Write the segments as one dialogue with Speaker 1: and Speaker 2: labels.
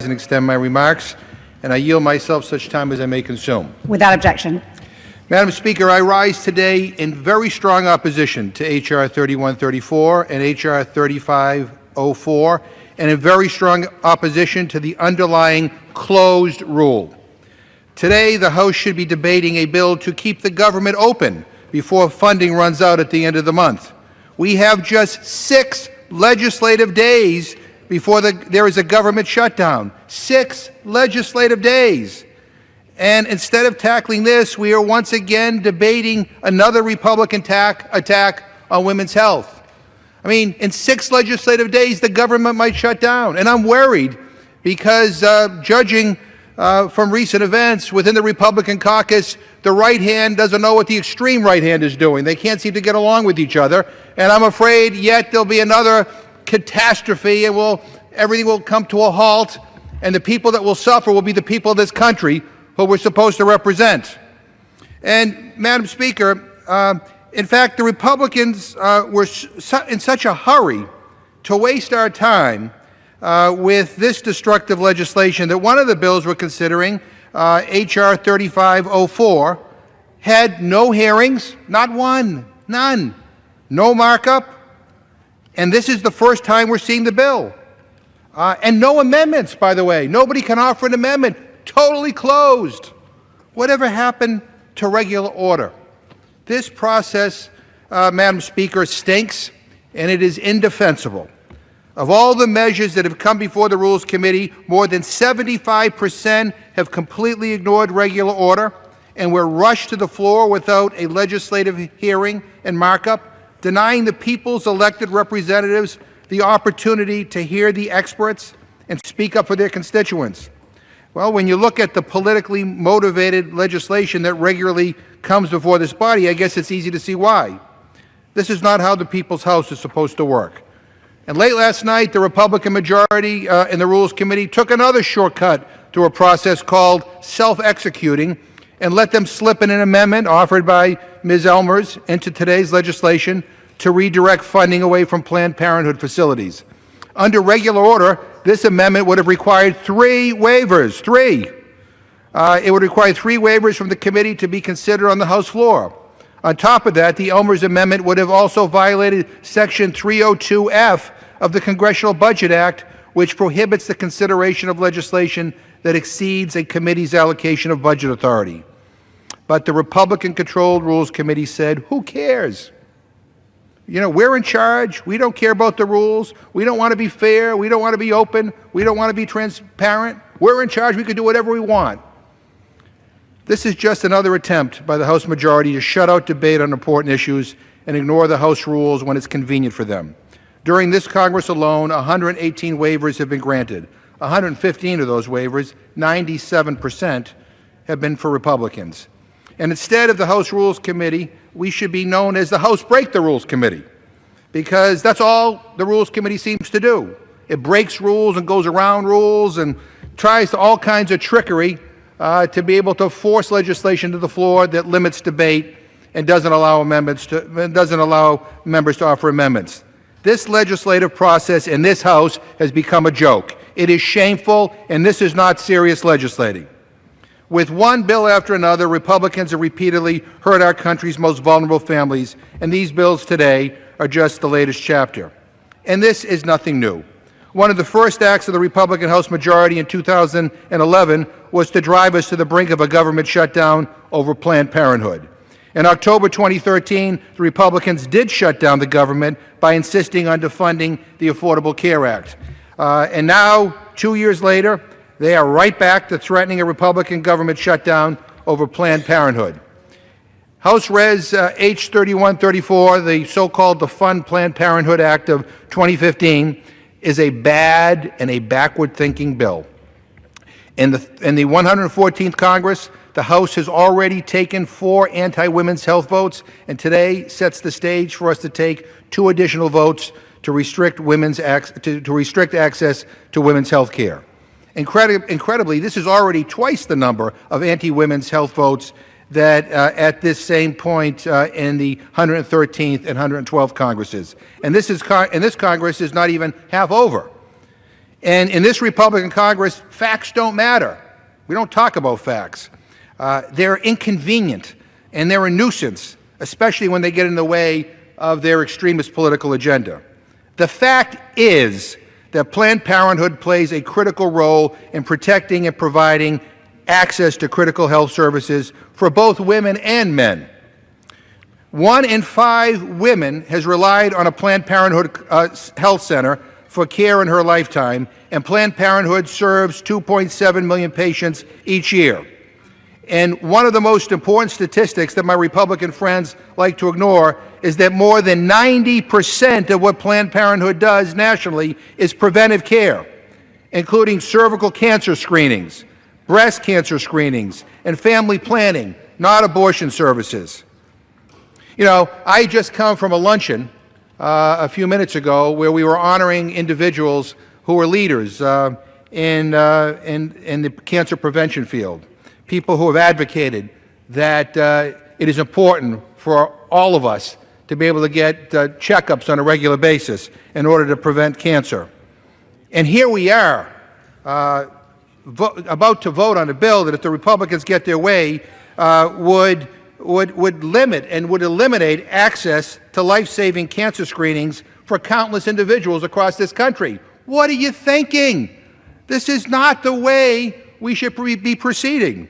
Speaker 1: and extend my remarks, and I yield myself such time as I may consume.
Speaker 2: Without objection.
Speaker 1: Madam Speaker, I rise today in very strong opposition to H.R. 3134 and H.R. 3504, and in very strong opposition to the underlying closed rule. Today, the House should be debating a bill to keep the government open before funding runs out at the end of the month. We have just 6 legislative days before there is a government shutdown. 6 legislative days. And instead of tackling this, we are once again debating another Republican attack on women's health. I mean, in 6 legislative days, the government might shut down. And I'm worried because judging from recent events within the Republican caucus, the right hand doesn't know what the extreme right hand is doing. They can't seem to get along with each other. And I'm afraid yet there'll be another catastrophe and everything will come to a halt. And the people that will suffer will be the people of this country who we're supposed to represent. And, Madam Speaker, in fact, the Republicans were in such a hurry to waste our time with this destructive legislation that one of the bills we're considering, H.R. 3504, had no hearings, not one, none, no markup, and this is the first time we're seeing the bill. And no amendments, by the way. Nobody can offer an amendment. Totally closed. Whatever happened to regular order? This process, Madam Speaker, stinks, and it is indefensible. Of all the measures that have come before the Rules Committee, more than 75% have completely ignored regular order and were rushed to the floor without a legislative hearing and markup, denying the people's elected representatives the opportunity to hear the experts and speak up for their constituents. Well, when you look at the politically motivated legislation that regularly comes before this body, I guess it's easy to see why. This is not how the People's House is supposed to work. And late last night, the Republican majority in the Rules Committee took another shortcut through a process called self-executing and let them slip in an amendment offered by Ms. Elmers into today's legislation to redirect funding away from Planned Parenthood facilities. Under regular order, this amendment would have required 3 waivers. 3. It would require 3 waivers from the committee to be considered on the House floor. On top of that, the Elmers Amendment would have also violated Section 302F of the Congressional Budget Act, which prohibits the consideration of legislation that exceeds a committee's allocation of budget authority. But the Republican-controlled Rules Committee said, who cares? You know, we're in charge. We don't care about the rules. We don't want to be fair. We don't want to be open. We don't want to be transparent. We're in charge. We can do whatever we want. This is just another attempt by the House majority to shut out debate on important issues and ignore the House rules when it's convenient for them. During this Congress alone, 118 waivers have been granted. 115 of those waivers, 97%, have been for Republicans. And instead of the House Rules Committee, we should be known as the House Break the Rules Committee, because that's all the Rules Committee seems to do. It breaks rules and goes around rules and tries to all kinds of trickery to be able to force legislation to the floor that limits debate and doesn't allow members to offer amendments. This legislative process in this House has become a joke. It is shameful, and this is not serious legislating. With one bill after another, Republicans have repeatedly hurt our country's most vulnerable families, and these bills today are just the latest chapter. And this is nothing new. One of the first acts of the Republican House majority in 2011 was to drive us to the brink of a government shutdown over Planned Parenthood. In October 2013, the Republicans did shut down the government by insisting on defunding the Affordable Care Act. And now, 2 years later, they are right back to threatening a Republican government shutdown over Planned Parenthood. House Res H 3134, the so-called Defund Planned Parenthood Act of 2015, is a bad and a backward-thinking bill. In the 114th Congress, the House has already taken 4 anti-women's health votes, and today sets the stage for us to take 2 additional votes to restrict access to women's health care. Incredibly, this is already twice the number of anti-women's health votes that at this same point in the 113th and 112th Congresses. And this Congress is not even half over. And in this Republican Congress, facts don't matter. We don't talk about facts. They're inconvenient, and they're a nuisance, especially when they get in the way of their extremist political agenda. The fact is that Planned Parenthood plays a critical role in protecting and providing access to critical health services for both women and men. 1 in 5 women has relied on a Planned Parenthood health center for care in her lifetime, and Planned Parenthood serves 2.7 million patients each year. And one of the most important statistics that my Republican friends like to ignore is that more than 90% of what Planned Parenthood does nationally is preventive care, including cervical cancer screenings, breast cancer screenings, and family planning, not abortion services. You know, I just come from a luncheon a few minutes ago where we were honoring individuals who were leaders in the cancer prevention field, people who have advocated that it is important for all of us to be able to get checkups on a regular basis in order to prevent cancer. And here we are, about to vote on a bill that, if the Republicans get their way, would limit and would eliminate access to life-saving cancer screenings for countless individuals across this country. What are you thinking? This is not the way we should be proceeding.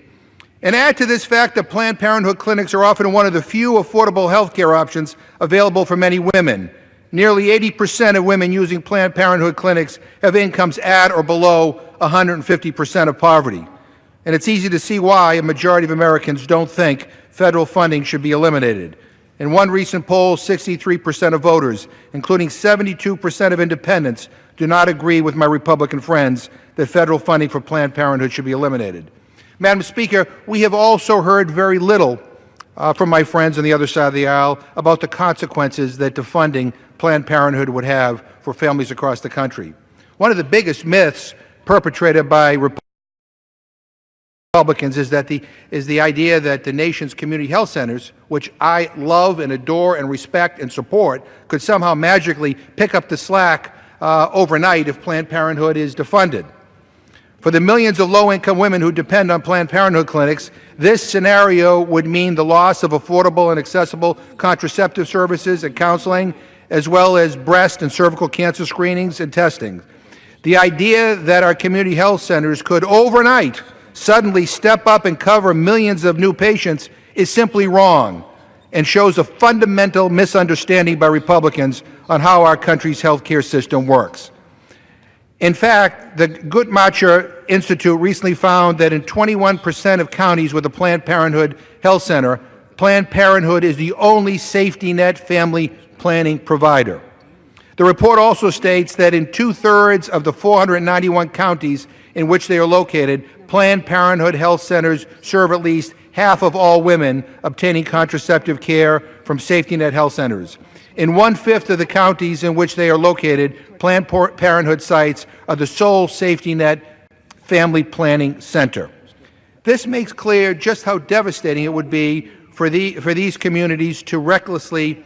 Speaker 1: And add to this fact that Planned Parenthood clinics are often one of the few affordable health care options available for many women. Nearly 80% of women using Planned Parenthood clinics have incomes at or below 150% of poverty. And it's easy to see why a majority of Americans don't think federal funding should be eliminated. In one recent poll, 63% of voters, including 72% of independents, do not agree with my Republican friends that federal funding for Planned Parenthood should be eliminated. Madam Speaker, we have also heard very little from my friends on the other side of the aisle about the consequences that defunding Planned Parenthood would have for families across the country. One of the biggest myths perpetrated by Republicans is the idea that the nation's community health centers, which I love and adore and respect and support, could somehow magically pick up the slack overnight if Planned Parenthood is defunded. For the millions of low-income women who depend on Planned Parenthood clinics, this scenario would mean the loss of affordable and accessible contraceptive services and counseling, as well as breast and cervical cancer screenings and testing. The idea that our community health centers could overnight suddenly step up and cover millions of new patients is simply wrong and shows a fundamental misunderstanding by Republicans on how our country's health care system works. In fact, the Guttmacher Institute recently found that in 21% of counties with a Planned Parenthood health center, Planned Parenthood is the only safety net family planning provider. The report also states that in 2/3 of the 491 counties in which they are located, Planned Parenthood health centers serve at least half of all women obtaining contraceptive care from safety net health centers. In 1/5 of the counties in which they are located, Planned Parenthood sites are the sole safety net family planning center. This makes clear just how devastating it would be for these communities to recklessly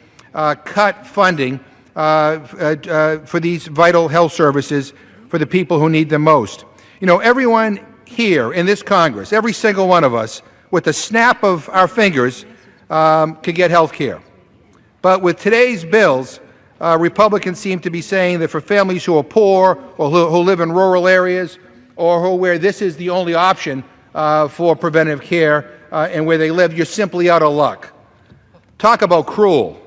Speaker 1: cut funding for these vital health services for the people who need them most. You know, everyone here in this Congress, every single one of us, with the snap of our fingers, can get health care. But with today's bills, Republicans seem to be saying that for families who are poor or who live in rural areas or where this is the only option for preventive care and where they live, you're simply out of luck. Talk about cruel.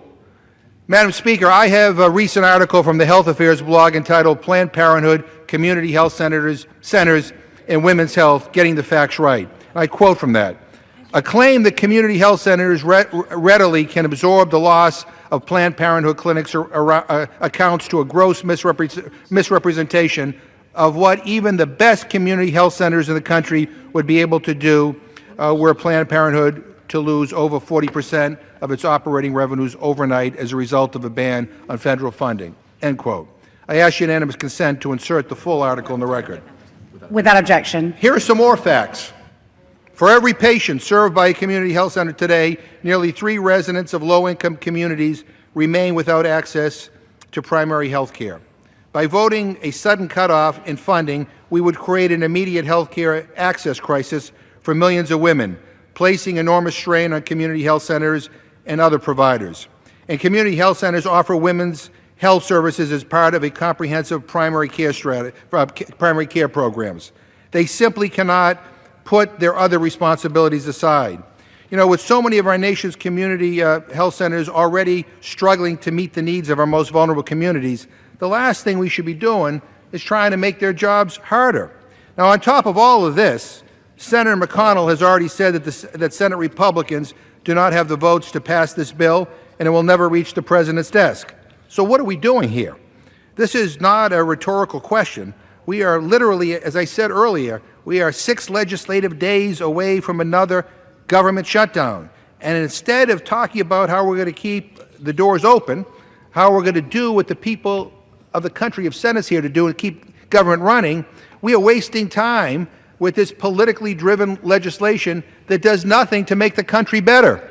Speaker 1: Madam Speaker, I have a recent article from the Health Affairs blog entitled "Planned Parenthood, Community Health Centers, and Women's Health, Getting the Facts Right." I quote from that. A claim that community health centers readily can absorb the loss of Planned Parenthood clinics accounts to a gross misrepresentation of what even the best community health centers in the country would be able to do were Planned Parenthood to lose over 40% of its operating revenues overnight as a result of a ban on federal funding, end quote. I ask unanimous consent to insert the full article in the record.
Speaker 2: Without objection.
Speaker 1: Here are some more facts. For every patient served by a community health center today, nearly 3 residents of low-income communities remain without access to primary health care. By voting a sudden cutoff in funding, we would create an immediate health care access crisis for millions of women, placing enormous strain on community health centers and other providers. And community health centers offer women's health services as part of a comprehensive primary care programs. They simply cannot put their other responsibilities aside. You know, with so many of our nation's community health centers already struggling to meet the needs of our most vulnerable communities, the last thing we should be doing is trying to make their jobs harder. Now, on top of all of this, Senator McConnell has already said that Senate Republicans do not have the votes to pass this bill, and it will never reach the President's desk. So what are we doing here? This is not a rhetorical question. We are literally, as I said earlier, we are 6 legislative days away from another government shutdown. And instead of talking about how we're going to keep the doors open, how we're going to do what the people of the country have sent us here to do and keep government running, we are wasting time with this politically driven legislation that does nothing to make the country better.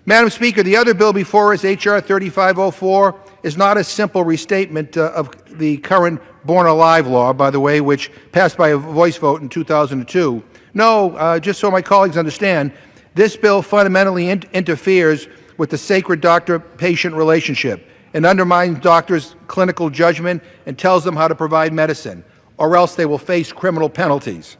Speaker 1: Madam Speaker, the other bill before us, H.R. 3504, is not a simple restatement of the current Born Alive law, by the way, which passed by a voice vote in 2002. No, just so my colleagues understand, this bill fundamentally interferes with the sacred doctor-patient relationship and undermines doctors' clinical judgment and tells them how to provide medicine, or else they will face criminal penalties.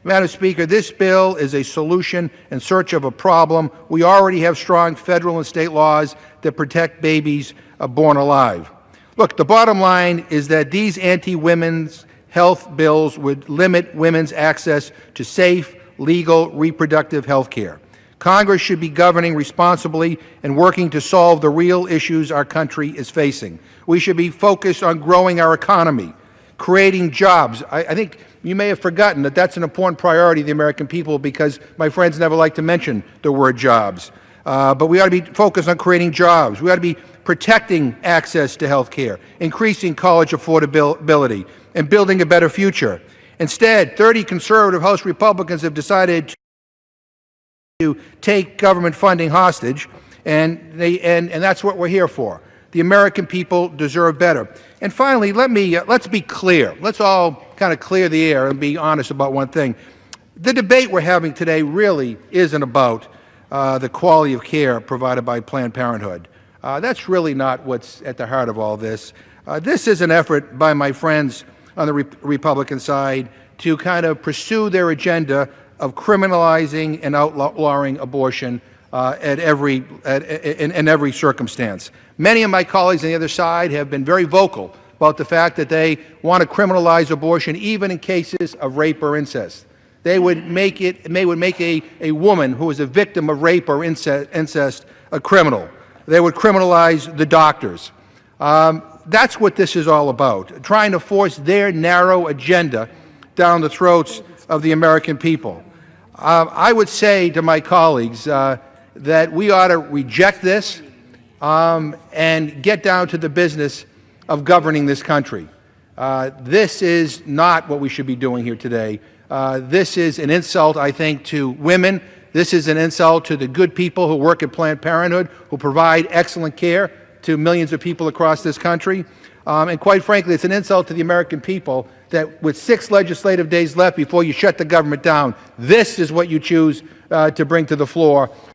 Speaker 1: Madam Speaker, this bill is a solution in search of a problem. We already have strong federal and state laws that protect babies born alive. Look, the bottom line is that these anti-women's health bills would limit women's access to safe, legal, reproductive health care. Congress should be governing responsibly and working to solve the real issues our country is facing. We should be focused on growing our economy, creating jobs. I think you may have forgotten that that's an important priority of the American people because my friends never like to mention the word jobs. But we ought to be focused on creating jobs. We ought to be protecting access to health care, increasing college affordability, and building a better future. Instead, 30 conservative House Republicans have decided to take government funding hostage, and that's what we're here for. The American people deserve better. And finally, let's be clear. Let's all kind of clear the air and be honest about one thing. The debate we're having today really isn't about the quality of care provided by Planned Parenthood. That's really not what's at the heart of all this. This is an effort by my friends on the Republican side to kind of pursue their agenda of criminalizing and outlawing abortion in every circumstance. Many of my colleagues on the other side have been very vocal about the fact that they want to criminalize abortion even in cases of rape or incest. They would make a woman who is a victim of rape or incest a criminal. They would criminalize the doctors. That's what this is all about, trying to force their narrow agenda down the throats of the American people. I would say to my colleagues that we ought to reject this and get down to the business of governing this country. This is not what we should be doing here today. This is an insult, I think, to women. This is an insult to the good people who work at Planned Parenthood, who provide excellent care to millions of people across this country. And quite frankly, it's an insult to the American people that with 6 legislative days left before you shut the government down, this is what you choose to bring to the floor.